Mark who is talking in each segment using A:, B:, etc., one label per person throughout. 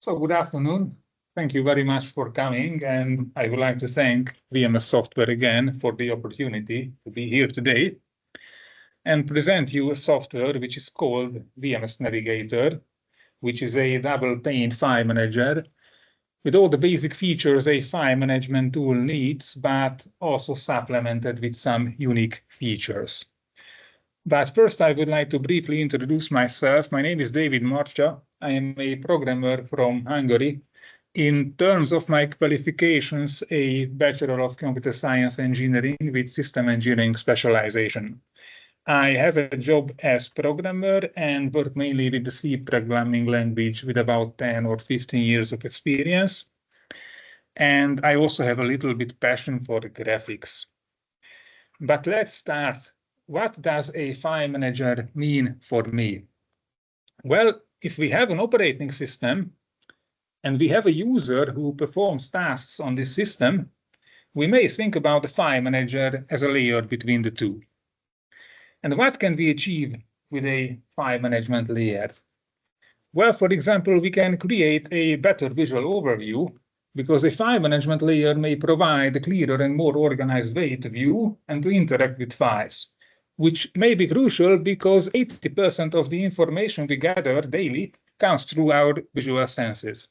A: So good afternoon. Thank you very much for coming, and I would like to thank VMS Software again for the opportunity to be here today and present you a software which is called VMS Navigator, which is a double-pane file manager with all the basic features a file management tool needs, but also supplemented with some unique features. But first, I would like to briefly introduce myself. My name is David Marcsa. I am a programmer from Hungary. In terms of my qualifications, a Bachelor of Computer Science Engineering with System Engineering specialization. I have a job as programmer and work mainly with the C programming language with about 10 or 15 years of experience. And I also have a little bit passion for graphics. But let's start. What does a file manager mean for me? Well, if we have an operating system and we have a user who performs tasks on this system, we may think about the file manager as a layer between the two. And what can we achieve with a file management layer? Well, for example, we can create a better visual overview because a file management layer may provide a clearer and more organized way to view and to interact with files, which may be crucial because 80% of the information we gather daily comes through our visual senses.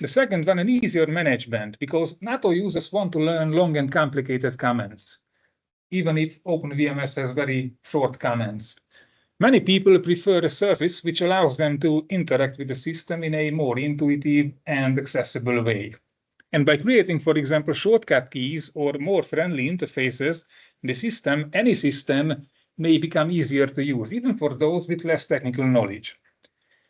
A: The second one, an easier management, because not all users want to learn long and complicated commands, even if OpenVMS has very short commands. Many people prefer a surface which allows them to interact with the system in a more intuitive and accessible way. And by creating, for example, shortcut keys or more friendly interfaces, any system may become easier to use, even for those with less technical knowledge.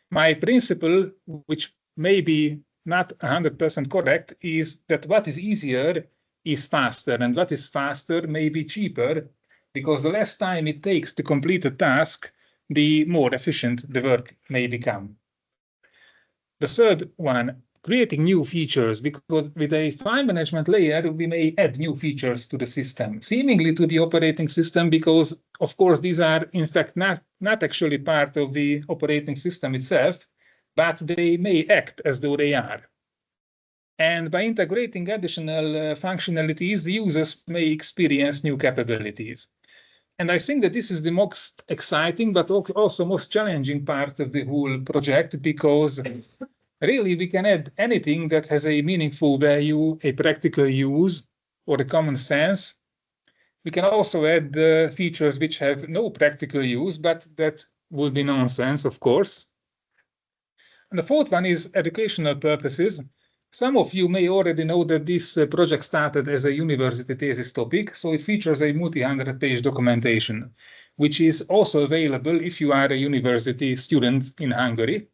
A: My principle, which may be not 100% correct, is that what is easier is faster, and what is faster may be cheaper, because the less time it takes to complete a task, the more efficient the work may become. The third one, creating new features, because with a file management layer, we may add new features to the system, seemingly to the operating system, because, of course, these are, in fact, not actually part of the operating system itself, but they may act as though they are. And by integrating additional functionalities, the users may experience new capabilities. And I think that this is the most exciting, but also most challenging part of the whole project, because really we can add anything that has a meaningful value, a practical use, or a common sense. We can also add features which have no practical use, but that would be nonsense, of course. And the fourth one is educational purposes. Some of you may already know that this project started as a university thesis topic, so it features a multi-100-page documentation, which is also available if you are a university student in Hungary.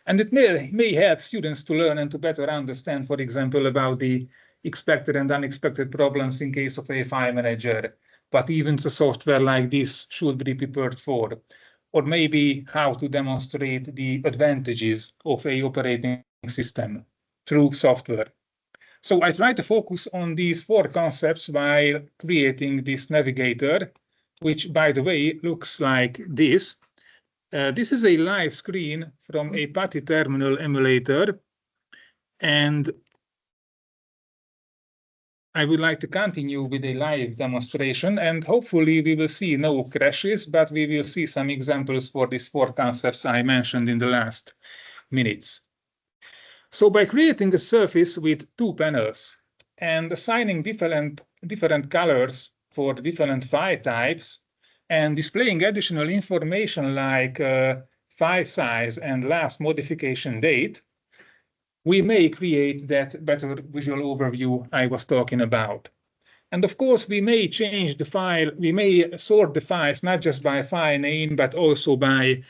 A: And it may help students to learn and to better understand, for example, about the expected and unexpected problems in case of a file manager, but even the software like this should be prepared for, or maybe how to demonstrate the advantages of an operating system through software. So I try to focus on these four concepts while creating this navigator, which, by the way, looks like this. This is a live screen from a PuTTY terminal emulator, and I would like to continue with a live demonstration, and hopefully we will see no crashes, but we will see some examples for these four concepts I mentioned in the last minutes. So by creating a surface with two panels and assigning different colors for different file types and displaying additional information like file size and last modification date, we may create that better visual overview I was talking about. And of course, we may change the file, we may sort the files not just by file name, but also by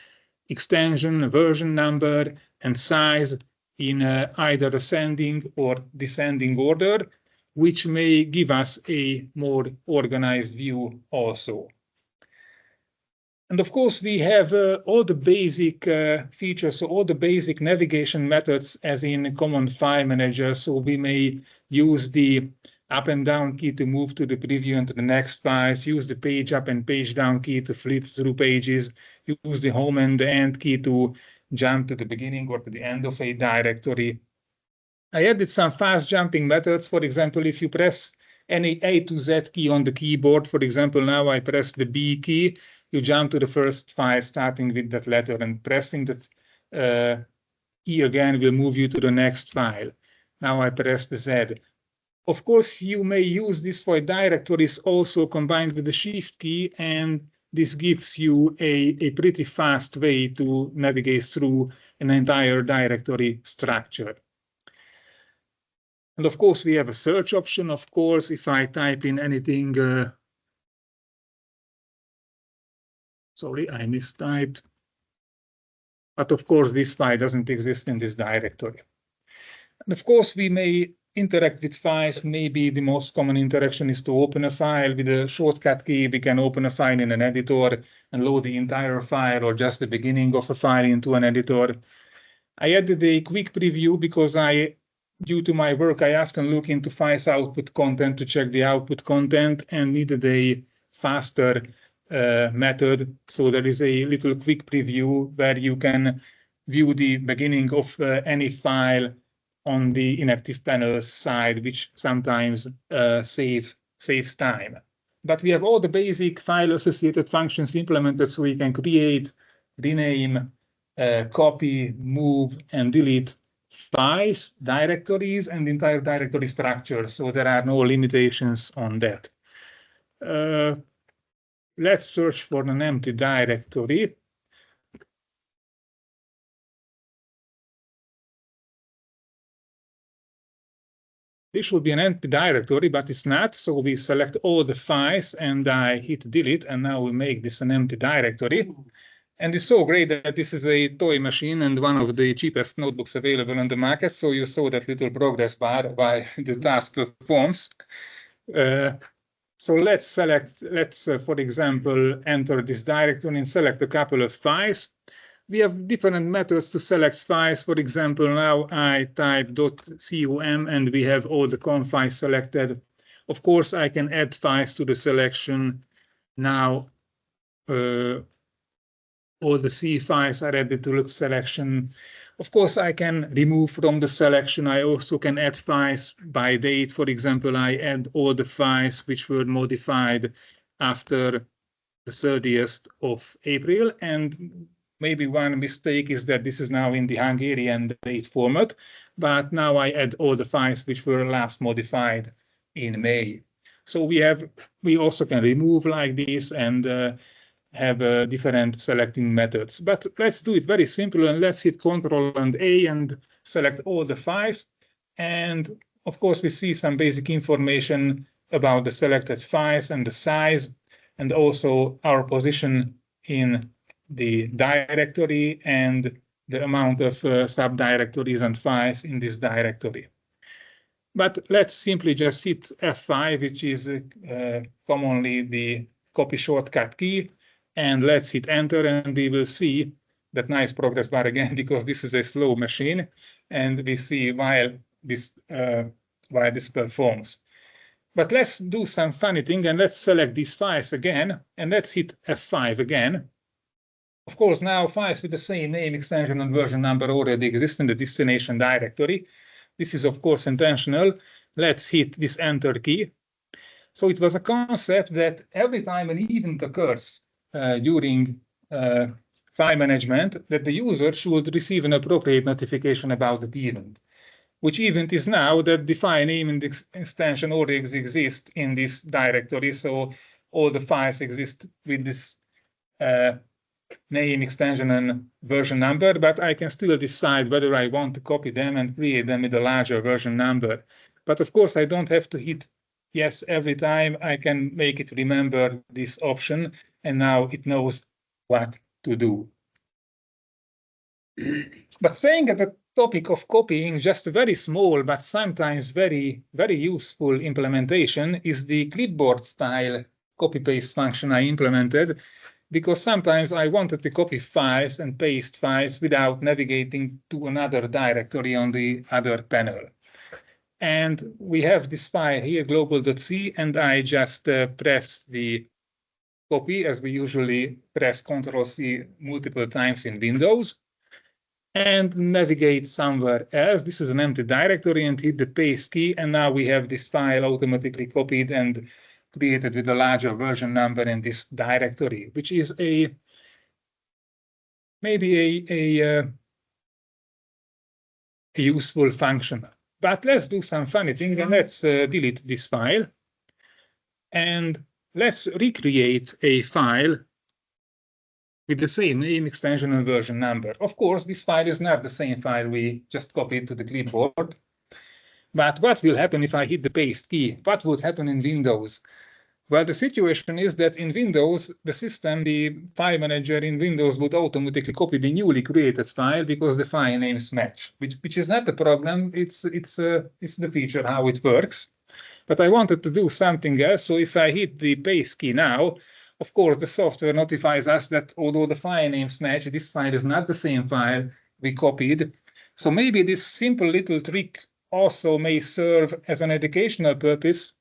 A: extension, version number, and size in either ascending or descending order, which may give us a more organized view also. And of course, we have all the basic features, so all the basic navigation methods as in common file manager. So we may use the up and down key to move to the preview and to the next files, use the page up and page down key to flip through pages, use the home and the end key to jump to the beginning or to the end of a directory. I added some fast jumping methods. For example, if you press any A to Z key on the keyboard, for example, now I press the B key, you jump to the first file starting with that letter, and pressing that key again will move you to the next file. Now I press the Z. Of course, you may use this for directories also combined with the Shift key, and this gives you a pretty fast way to navigate through an entire directory structure. And of course, we have a search option. Of course, if I type in anything, sorry, I mistyped. But of course, this file doesn't exist in this directory. And of course, we may interact with files. Maybe the most common interaction is to open a file with a shortcut key. We can open a file in an editor and load the entire file or just the beginning of a file into an editor. I added a quick preview because due to my work, I often look into files output content to check the output content and needed a faster method. So there is a little quick preview where you can view the beginning of any file on the inactive panel side, which sometimes saves time. But we have all the basic file associated functions implemented, so we can create, rename, copy, move, and delete files, directories, and entire directory structure. So there are no limitations on that. Let's search for an empty directory. This should be an empty directory, but it's not. So we select all the files and I hit delete, and now we make this an empty directory. And it's so great that this is a toy machine and one of the cheapest notebooks available on the market. So you saw that little progress bar while the task performs. So let's for example, enter this directory and select a couple of files. We have different methods to select files. For example, now I type .com and we have all the com files selected. Of course, I can add files to the selection. Now, all the C files are added to the selection. Of course, I can remove from the selection. I also can add files by date. For example, I add all the files which were modified after the 30th of April. And maybe one mistake is that this is now in the Hungarian date format, but now I add all the files which were last modified in May. So we also can remove like this and have different selecting methods. But let's do it very simple, and let's hit Ctrl and A and select all the files. And of course, we see some basic information about the selected files and the size, and also our position in the directory and the amount of subdirectories and files in this directory. But let's simply just hit F5, which is commonly the copy shortcut key. And let's hit enter, and we will see that nice progress bar again, because this is a slow machine, and we see while this performs. But let's do some funny thing, and let's select these files again, and let's hit F5 again. Of course, now files with the same name, extension, and version number already exist in the destination directory. This is, of course, intentional. Let's hit this enter key. So it was a concept that every time an event occurs during file management, that the user should receive an appropriate notification about that event. Which event is now that the file name and extension already exist in this directory, so all the files exist with this name, extension, and version number, but I can still decide whether I want to copy them and create them with a larger version number. But of course, I don't have to hit yes every time. I can make it remember this option, and now it knows what to do. But staying at the topic of copying, just a very small but sometimes very, very useful implementation is the clipboard style copy-paste function I implemented, because sometimes I wanted to copy files and paste files without navigating to another directory on the other panel. And we have this file here, global.c, and I just press the copy as we usually press Ctrl-C multiple times in Windows. and navigate somewhere else. This is an empty directory, and hit the paste key, and now we have this file automatically copied and created with a larger version number in this directory, which is maybe a useful function. But let's do some funny thing, and let's delete this file, and let's recreate a file with the same name, extension, and version number. Of course, this file is not the same file we just copied to the clipboard. But what will happen if I hit the paste key? What would happen in Windows? Well, the situation is that in Windows, the system, the file manager in Windows would automatically copy the newly created file because the file names match, which is not a problem. It's the feature how it works. But I wanted to do something else. So if I hit the paste key now, of course, the software notifies us that although the file names match, this file is not the same file we copied. So maybe this simple little trick also may serve as an educational purpose,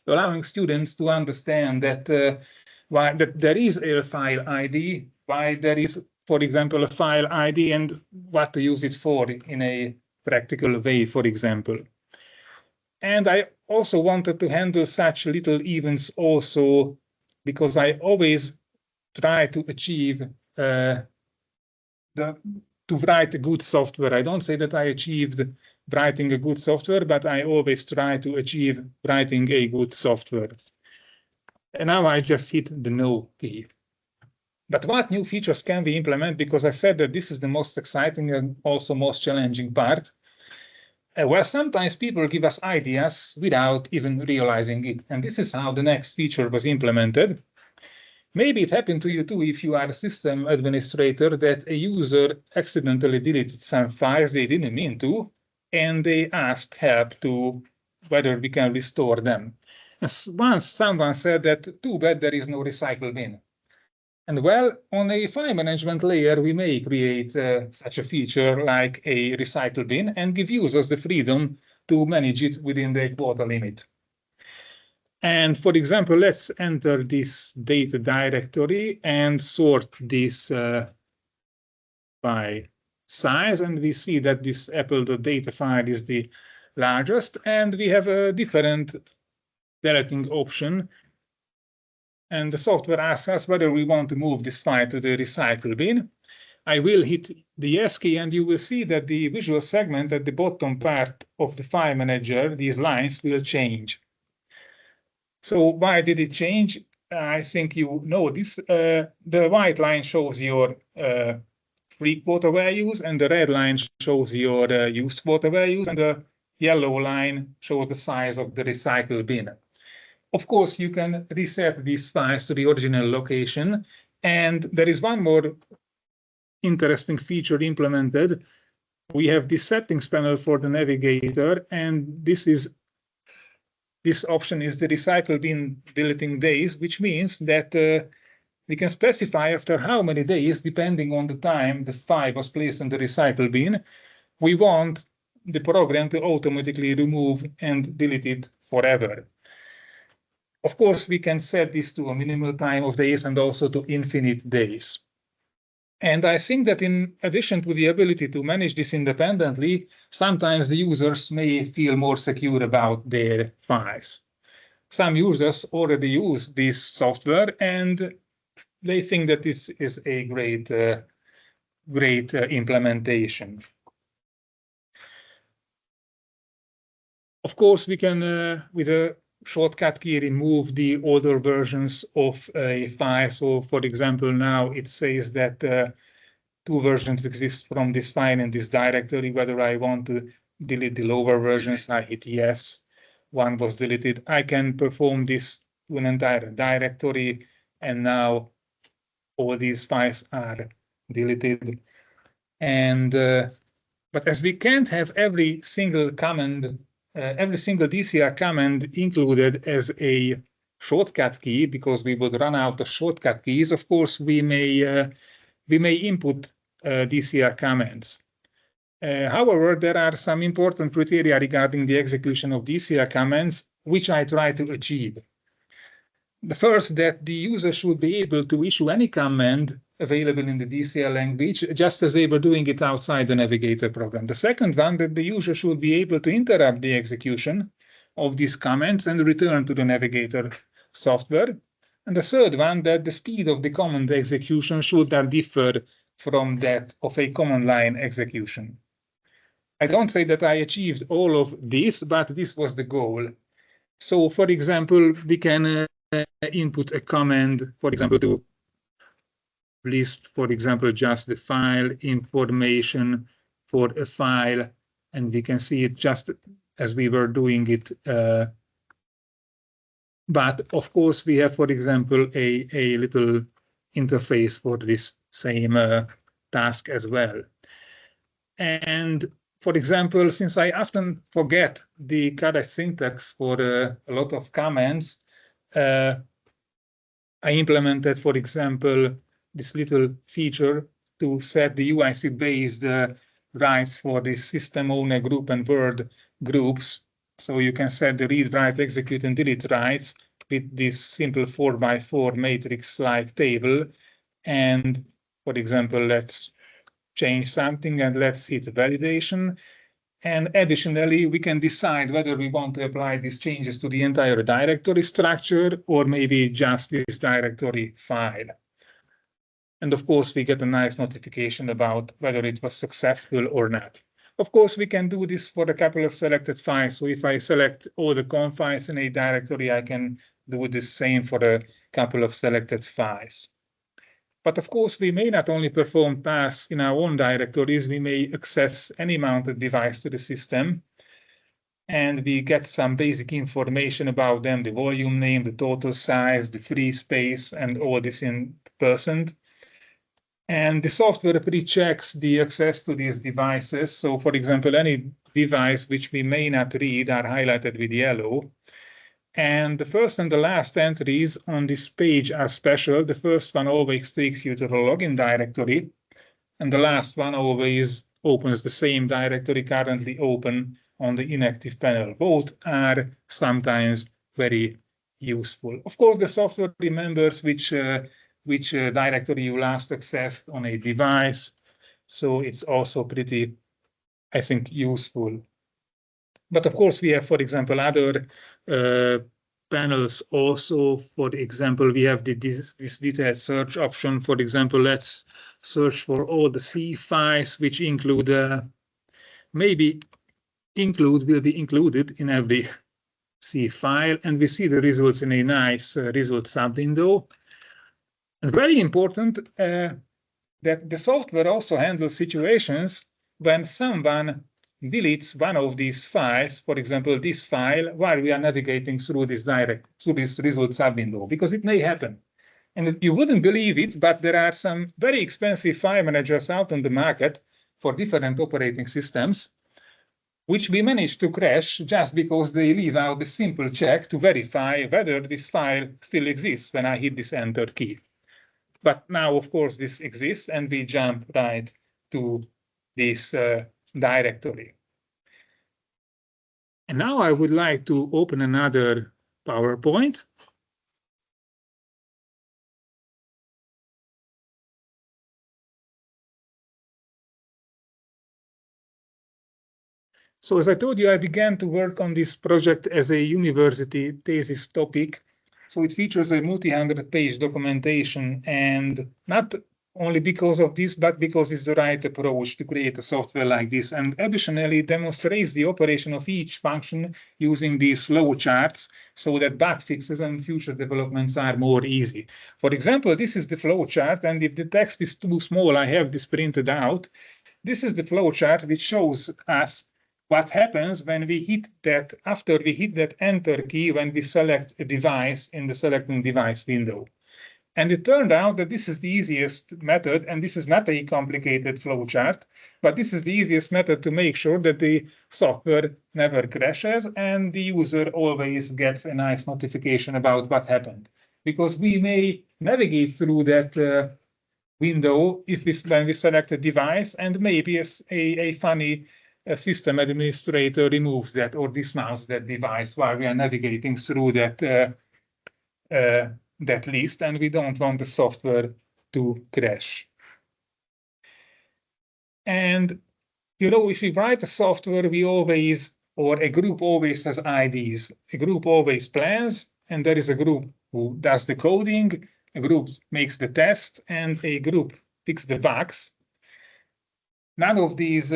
A: allowing students to understand that that there is a file ID, why there is, for example, a file ID, and what to use it for in a practical way, for example. And I also wanted to handle such little events also because I always try to achieve to write a good software. I don't say that I achieved writing a good software, but I always try to achieve writing a good software. And now I just hit the no key. But what new features can we implement? Because I said that this is the most exciting and also most challenging part. Well, sometimes people give us ideas without even realizing it. And this is how the next feature was implemented. Maybe it happened to you too if you are a system administrator that a user accidentally deleted some files they didn't mean to, and they asked help to whether we can restore them. And once someone said that too bad there is no recycle bin. And well, on a file management layer, we may create such a feature like a recycle bin and give users the freedom to manage it within the quota limit. And for example, let's enter this data directory and sort this by size. And we see that this apple.data file is the largest, and we have a different deleting option. And the software asks us whether we want to move this file to the recycle bin. I will hit the yes key, and you will see that the visual segment at the bottom part of the file manager, these lines will change. So why did it change? I think you know this. The white line shows your free quota values, and the red line shows your used quota values, and the yellow line shows the size of the recycle bin. Of course, you can reset these files to the original location. And there is one more interesting feature implemented. We have the settings panel for the Navigator, and this option is the recycle bin deleting days, which means that we can specify after how many days, depending on the time the file was placed in the recycle bin, we want the program to automatically remove and delete it forever. Of course, we can set this to a minimal time of days and also to infinite days. And I think that in addition to the ability to manage this independently, sometimes the users may feel more secure about their files. Some users already use this software, and they think that this is a great implementation. Of course, we can, with a shortcut key, remove the older versions of a file. So for example, now it says that two versions exist from this file in this directory. Whether I want to delete the lower versions, I hit yes. One was deleted. I can perform this to an entire directory, and now all these files are deleted. And but as we can't have every single command, every single DCR command included as a shortcut key, because we would run out of shortcut keys, of course, we may input DCR commands. However, there are some important criteria regarding the execution of DCR commands, which I try to achieve. The first, that the user should be able to issue any command available in the DCL language, just as they were doing it outside the Navigator program. The second one, that the user should be able to interrupt the execution of these commands and return to the Navigator software. And the third one, that the speed of the command execution should not differ from that of a command line execution. I don't say that I achieved all of this, but this was the goal. So, for example, we can input a command, for example, to list, for example, just the file information for a file, and we can see it just as we were doing it. But of course, we have, for example, a little interface for this same task as well. And for example, since I often forget the correct syntax for a lot of commands, I implemented, for example, this little feature to set the UIC-based rights for the system owner group and word groups. So you can set the read, write, execute, and delete rights with this simple 4x4 matrix-like table. And for example, let's change something and let's hit validation. And additionally, we can decide whether we want to apply these changes to the entire directory structure or maybe just this directory file. And of course, we get a nice notification about whether it was successful or not. Of course, we can do this for a couple of selected files. So if I select all the conf files in a directory, I can do the same for a couple of selected files. But of course, we may not only perform tasks in our own directories, we may access any mounted device to the system. And we get some basic information about them, the volume name, the total size, the free space, and all this in %. And the software pre-checks the access to these devices. So for example, any device which we may not read are highlighted with yellow. And the first and the last entries on this page are special. The first one always takes you to the login directory, and the last one always opens the same directory currently open on the inactive panel. Both are sometimes very useful. Of course, the software remembers which directory you last accessed on a device, so it's also pretty, I think, useful. But of course, we have, for example, other panels also. For example, we have this detailed search option. For example, let's search for all the C files, which include, will be included in every C file. And we see the results in a nice result sub-window. And very important that the software also handles situations when someone deletes one of these files, for example, this file, while we are navigating through this result sub-window, because it may happen. And you wouldn't believe it, but there are some very expensive file managers out on the market for different operating systems, which we managed to crash just because they leave out the simple check to verify whether this file still exists when I hit this enter key. But now, of course, this exists, and we jump right to this directory. And now I would like to open another PowerPoint. So as I told you, I began to work on this project as a university thesis topic. So it features a multi-100-page documentation, and not only because of this, but because it's the right approach to create a software like this. And additionally, demonstrates the operation of each function using these flow charts so that bug fixes and future developments are more easy. For example, this is the flow chart, and if the text is too small, I have this printed out. This is the flow chart which shows us what happens when we hit that, after we hit that enter key, when we select a device in the selecting device window. And it turned out that this is the easiest method, and this is not a complicated flowchart, but this is the easiest method to make sure that the software never crashes and the user always gets a nice notification about what happened. Because we may navigate through that window when we select a device, and maybe a funny system administrator removes that or dismounts that device while we are navigating through that list, and we don't want the software to crash. And you know, if we write a software, we always, or a group always has IDs. A group always plans, and there is a group who does the coding, a group makes the test, and a group fixes the bugs. None of these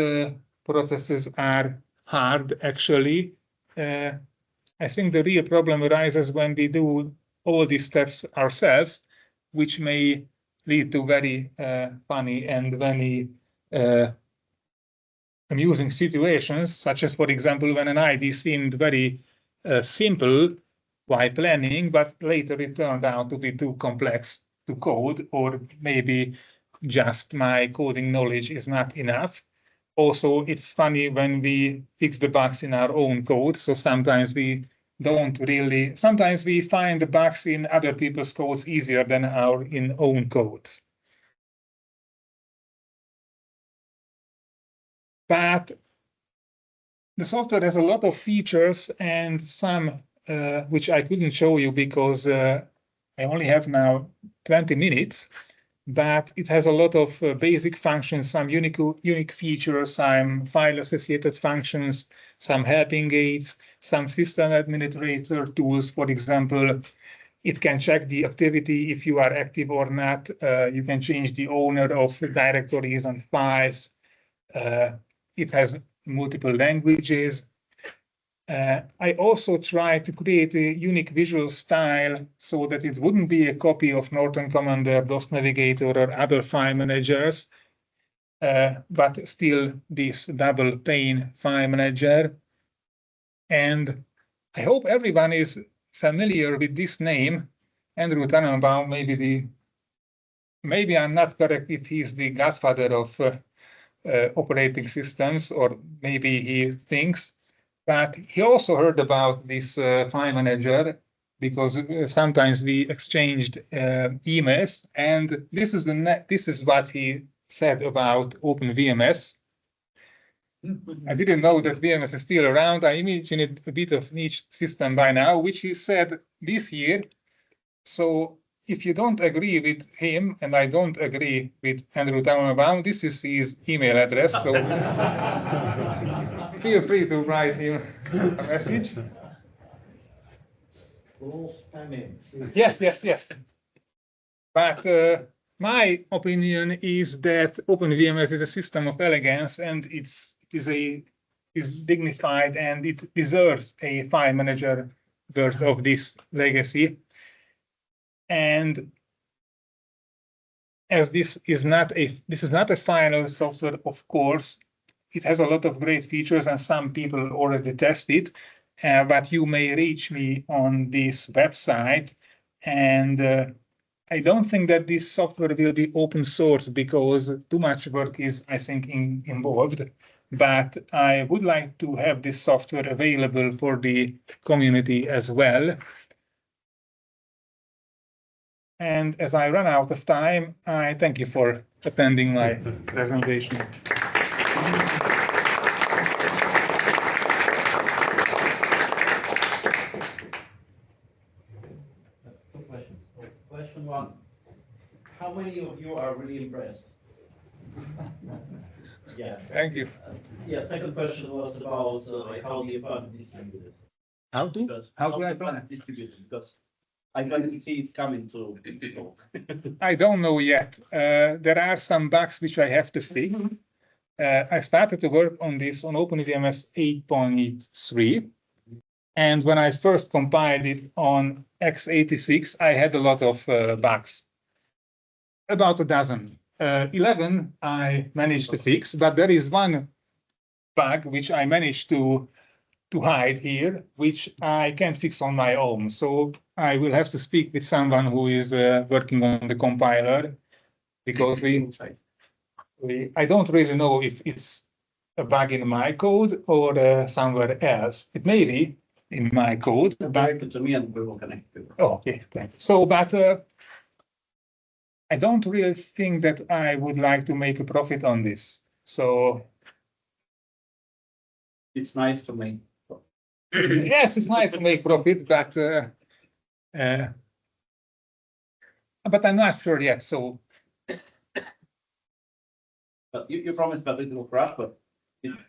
A: processes are hard, actually. I think the real problem arises when we do all these steps ourselves, which may lead to very funny and very amusing situations, such as, for example, when an ID seemed very simple while planning, but later it turned out to be too complex to code, or maybe just my coding knowledge is not enough. Also, it's funny when we fix the bugs in our own code. So sometimes we don't really, sometimes we find the bugs in other people's codes easier than our own codes. But the software has a lot of features, and some which I couldn't show you because I only have now 20 minutes. But it has a lot of basic functions, some unique features, some file-associated functions, some helping aids, some system administrator tools. For example, it can check the activity if you are active or not. You can change the owner of directories and files. It has multiple languages. I also tried to create a unique visual style so that it wouldn't be a copy of Norton Commander, DOS Navigator, or other file managers, but still this double pane file manager. And I hope everyone is familiar with this name, Andrew Tannenbaum. Maybe I'm not correct if he's the godfather of operating systems, or maybe he thinks. But he also heard about this file manager because sometimes we exchanged emails, and this is what he said about OpenVMS. I didn't know that VMS is still around. I imagine it a bit of niche system by now, which he said this year. So if you don't agree with him, and I don't agree with Andrew Tannenbaum, this is his email address. So feel free to write him a message.
B: We're all spamming.
A: Yes. But my opinion is that OpenVMS is a system of elegance, and it is dignified, and it deserves a file manager worth of this legacy. And as this is not a final software, of course, it has a lot of great features, and some people already test it. But you may reach me on this website, and I don't think that this software will be open source because too much work is, I think, involved. But I would like to have this software available for the community as well. And as I run out of time, I thank you for attending my presentation.
C: Two questions. Question one, how many of you are really impressed? Yes.
A: Thank you.
C: Yeah, second question was about how do you plan to distribute it?
A: How do I plan
C: to distribute it? Because I can see it's coming to people.
A: I don't know yet. There are some bugs which I have to fix. I started to work on this on OpenVMS 8.3. And when I first compiled it on x86, I had a lot of bugs, about a dozen. 11 I managed to fix, but there is one bug which I managed to hide here, which I can't fix on my own. So I will have to speak with someone who is working on the compiler, because I don't really know if it's a bug in my code or somewhere else. It may be in my code.
C: Direct to me and we will connect you.
A: Oh, okay, thank you. So, but I don't really think that I would like to make a profit on this. So
C: it's nice to make.
A: Yes, it's nice to make profit, but I'm not sure yet. So
C: You promised that it will crash, but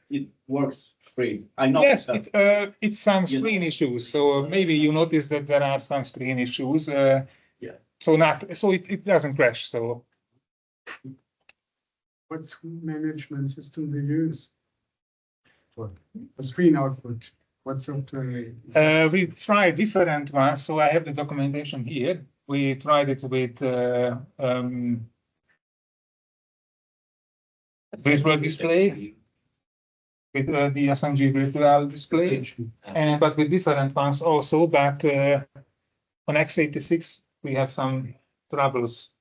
C: it works great. I know.
A: Yes,
C: that.
A: it's some
C: You know.
A: screen issues. So maybe you notice that there are some screen issues.
C: Yeah.
A: So it doesn't crash. So
B: What screen management system do you use? For a screen output, what software?
A: we tried different ones. So I have the documentation here. We tried it with virtual display, with the SMG virtual display, and but with different ones also. But on x86 we have some troubles.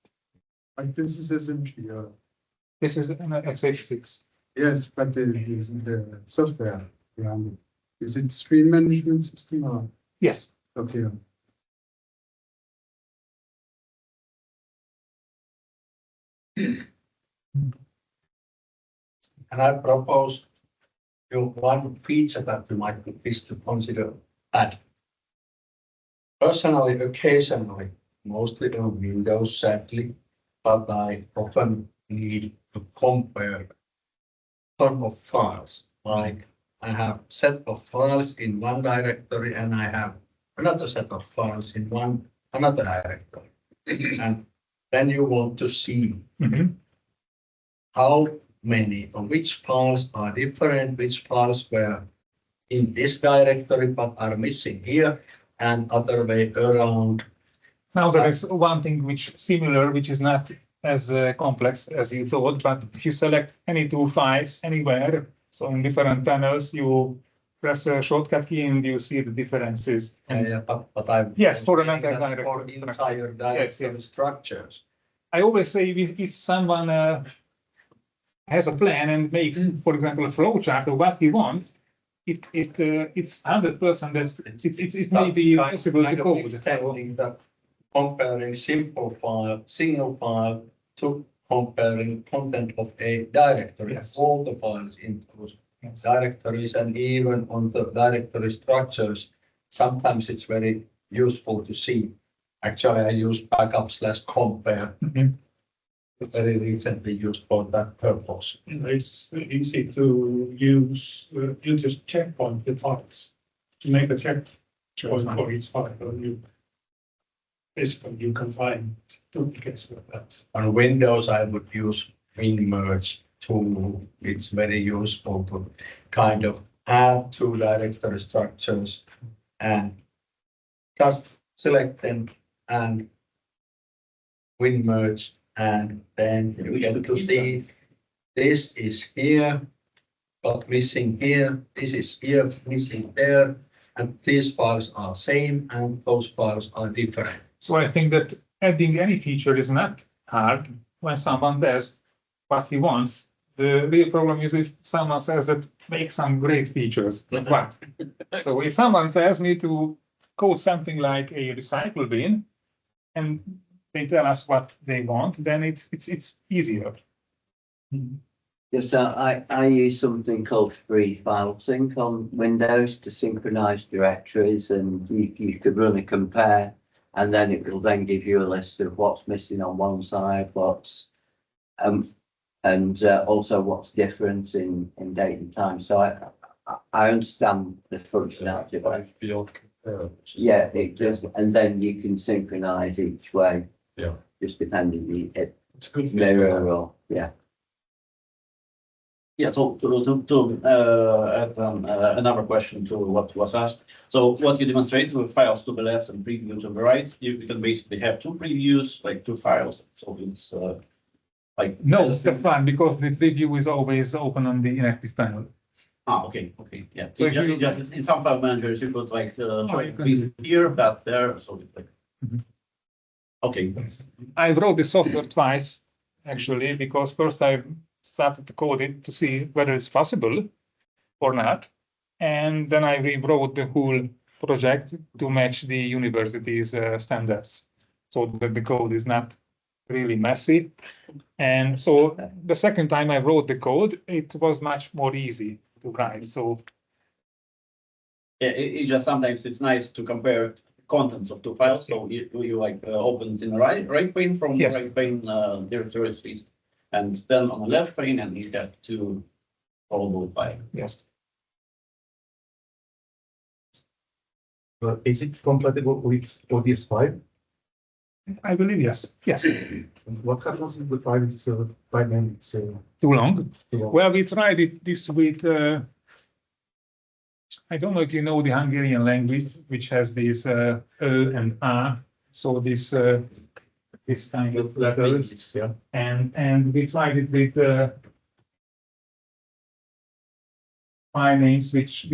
B: Like this is SMG,
A: This is an x86.
B: yes, but the software, yeah. Is it screen management system or?
A: Yes.
B: Okay.
D: And I propose you one feature that you might wish to consider add. Personally, occasionally, mostly on Windows sadly, but I often need to compare ton of files. Like I have set of files in one directory and I have another set of files in another directory. And then you want to see how many or which files are different, which files were in this directory but are missing here, and other way around.
A: Now there is one thing which is not as complex as you thought, but if you select any two files anywhere, so in different panels, you press a shortcut key and you see the differences.
D: Yeah, but I
A: yes, for an entire
D: directory structures.
A: I always say if someone has a plan and makes, for example, a flowchart of what he wants, it's 100% that it may be possible to code.
D: Comparing single file to comparing content of a directory,
A: yes.
D: All the files in those directories and even on the directory structures. Sometimes it's very useful to see. Actually, I use backup/compare. Very recently used for that purpose.
E: It's easy to use. You just checkpoint the files to make a check for each file. Basically, you can find duplicates with that.
D: On Windows, I would use WinMerge tool. It's very useful to kind of add two directory structures and just select them and WinMerge, and then you get to see this is here, but missing here. This is here, missing there, and these files are same and those files are different.
A: So I think that adding any feature is not hard when someone does what he wants. The real problem is if someone says that make some great features, but what? So if someone tells me to code something like a recycle bin and they tell us what they want, then it's easier.
F: Yes, I use something called Free File Sync on Windows to synchronize directories, and you could run a compare, and then it will then give you a list of what's missing on one side, what's and also what's different in date and time. So I understand the functionality. Yeah, it just, and then you can synchronize each way.
D: Yeah.
F: Just depending
E: It's a good
F: mirror or yeah.
C: Yeah, so to add another question to what was asked. So what you demonstrate with files to the left and preview to the right, you can basically have two previews, like two files. So it's like
A: no, that's fine because the preview is always open on the inactive panel.
C: Okay, yeah.
A: So
C: So just in some file managers, you could like here, that there, so it's like. Okay.
A: I wrote the software twice actually because first I started to code it to see whether it's possible or not, and then I rewrote the whole project to match the university's standards, so that the code is not really messy. And so the second time I wrote the code, it was much more easy to write. So
C: Yeah, it just sometimes it's nice to compare contents of two files. So you like open it in the right pane from the right pane directory space, And then on the left pane, and you get two followed by.
A: Yes.
G: Is it compatible with ODS5?
A: I believe yes. Yes.
G: What happens if the file is 5 minutes
A: Too long.
G: too long?
A: Well, we tried it this with. I don't know if you know the Hungarian language, which has these Ö and A. So this kind of letters.
G: Yeah.
A: And we tried it with file names which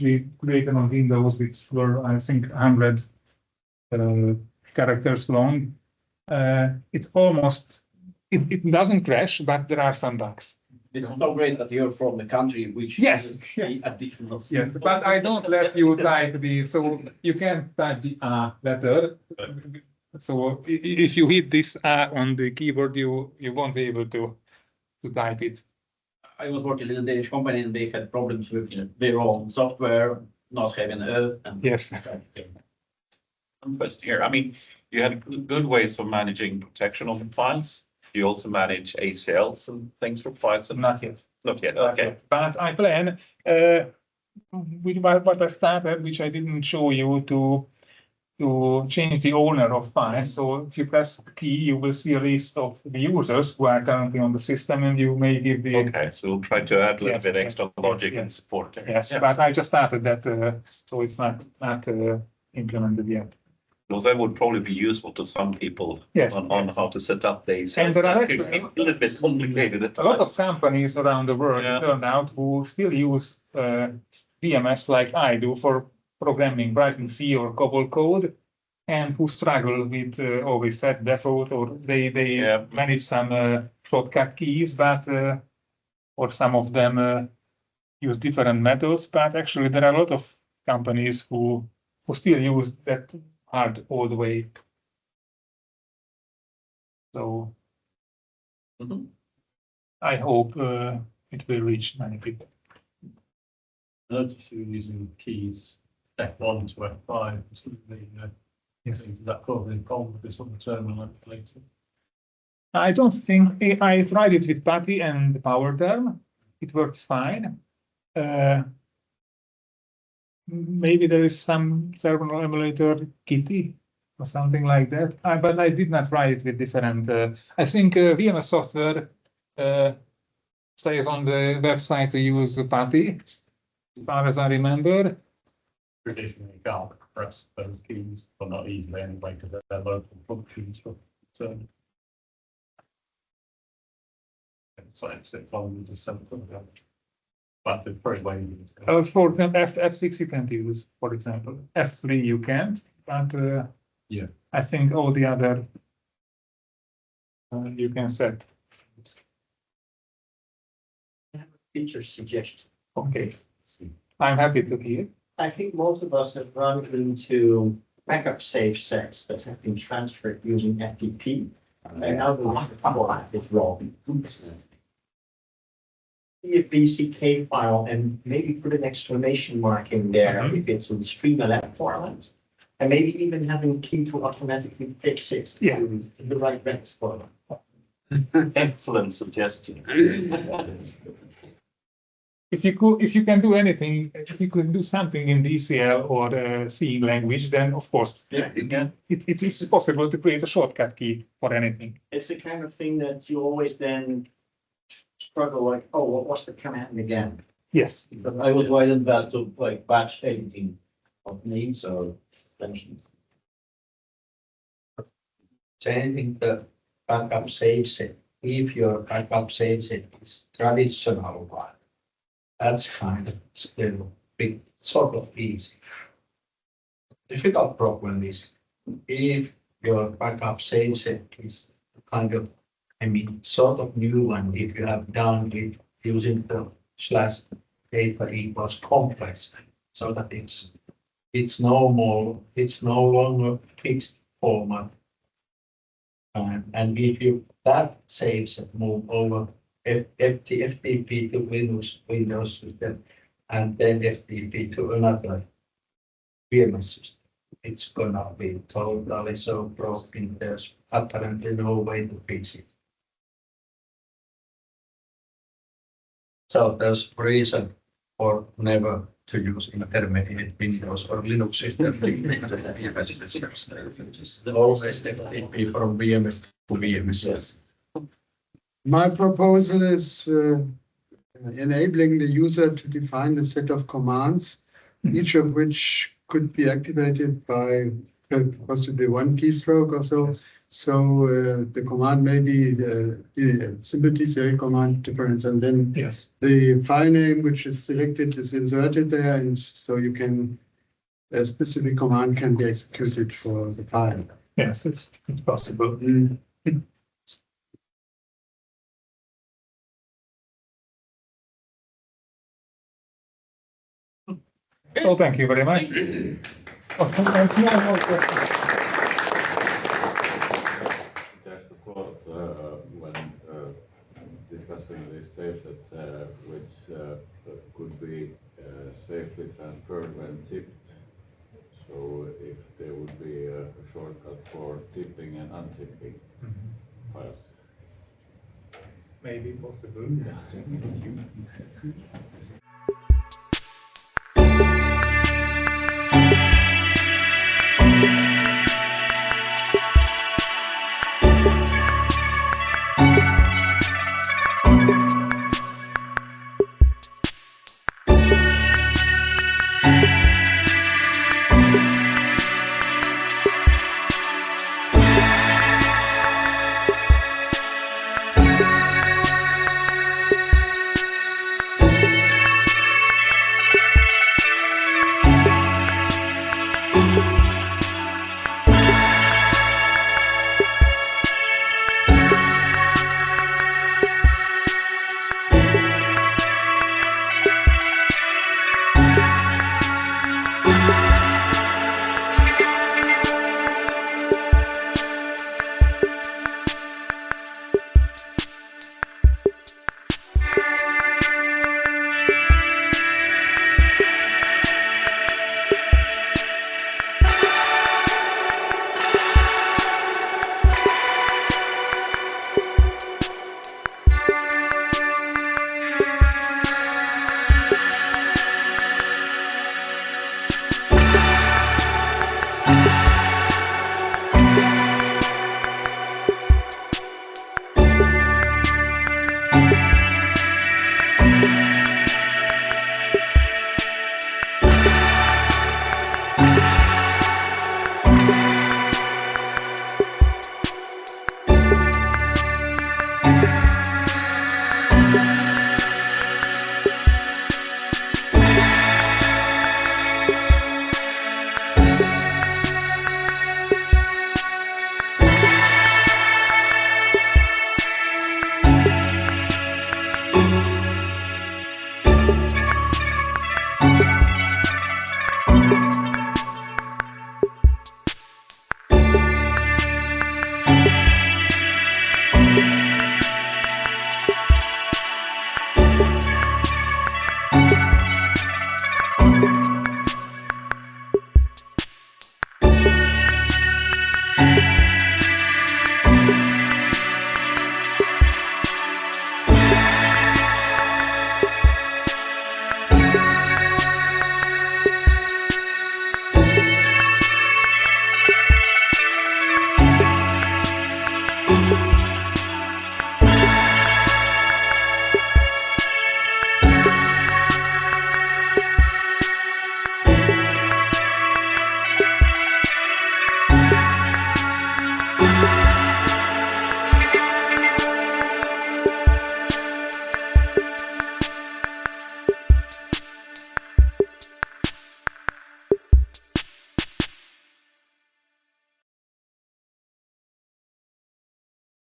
A: we created on Windows, which were I think 100 characters long. It almost it doesn't crash, but there are some bugs.
C: It's so great that you're from the country which.
A: Yes,
C: uses
A: yes.
C: the additional.
A: Yes, but I don't let you type so you can type the A letter. So if you hit this A on the keyboard, you won't be able to type it.
C: I was working in a Danish company and they had problems with their own software, not having a. And
A: Yes.
H: I'm supposed to hear. I mean, you had good ways of managing protection on files. You also manage ACLs and things for files. And
A: Not yet.
H: Not yet.
A: Not
H: Okay.
A: yet. But I plan with what I started, which I didn't show you, to change the owner of files. So if you press the key, you will see a list of the users who are currently on the system, and you may give the.
H: Okay, so we'll try to add a little
A: Yes,
H: bit
A: yes,
H: extra
A: yes,
H: logic
A: yes.
H: and support there.
A: Yes,
H: Yeah.
A: but I just started that, so it's not implemented yet.
H: Because that would probably be useful to some people
A: Yes,
H: on
A: yes.
H: how to set up the ACL.
A: And there are
H: It can be a little bit complicated at
A: A lot of
H: times.
A: companies around the world,
H: Yeah.
A: it turned out, who still use VMS like I do for programming, writing C or COBOL code, and who struggle with always set default, or they
H: Yeah.
A: manage some shortcut keys, but or some of them use different methods. But actually, there are a lot of companies who still use that hard old way. So
H: Mhm.
A: I hope it will reach many people.
E: Notice you're using keys F1 to F5, sort of the,
A: Yes.
E: that probably problem with this on the terminal later.
A: I don't think I tried it with PuTTY and PowerTerm. It works fine. Maybe there is some terminal emulator Kitty or something like that. But I did not try it with different. I think VMS software says on the website to use PuTTY, as far as I remember.
E: Traditionally, you can't press those keys, but not easily anyway, because they're local functions for certain. So exit volume is something. But the first way you use it.
A: For F6 you can't use, for example. F3 you can't, but
E: Yeah.
A: I think all the other you can set.
I: Feature suggestion.
A: Okay, I'm happy to hear.
I: I think most of us have run into backup save sets that have been transferred using FTP. And now the format is wrong. See a BCK file and maybe put an exclamation mark in there if it's in Streamalert format. And maybe even having a key to automatically fix it
A: Yeah.
I: to the right rex format.
H: Excellent suggestion.
A: If you can do anything, if you could do something in DCL or C language, then of course it is possible to create a shortcut key for anything.
I: It's the kind of thing that you always then struggle like, oh, what was the command again?
A: Yes.
C: But I would widen that to like batch editing of names or extensions.
D: Changing the backup save set, if your backup save set is traditional one, that's kind of still big, sort of easy. Difficult problem is if your backup save set is kind of, sort of new one, if you have done it using the /data equals compress, so that it's no longer fixed format. And if you that saves and move over FTP to Windows system, and then FTP to another VMS system, it's gonna be totally so broken, there's apparently no way to fix it. So there's reason for never to use intermediate Windows or Linux system. Always be from VMS to VMS.
B: My proposal is enabling the user to define a set of commands, each of which could be activated by possibly one keystroke or so. So the command may be the simple TCL command difference, and then
E: Yes.
B: the file name which is selected is inserted there, and so you can a specific command can be executed for the file.
E: Yes, it's possible.
B: Mm.
A: So thank you very much.
J: Just a thought, when discussing these safe sets, which could be safely transferred when zipped. So if there would be a shortcut for zipping and unzipping files.
A: Maybe possible.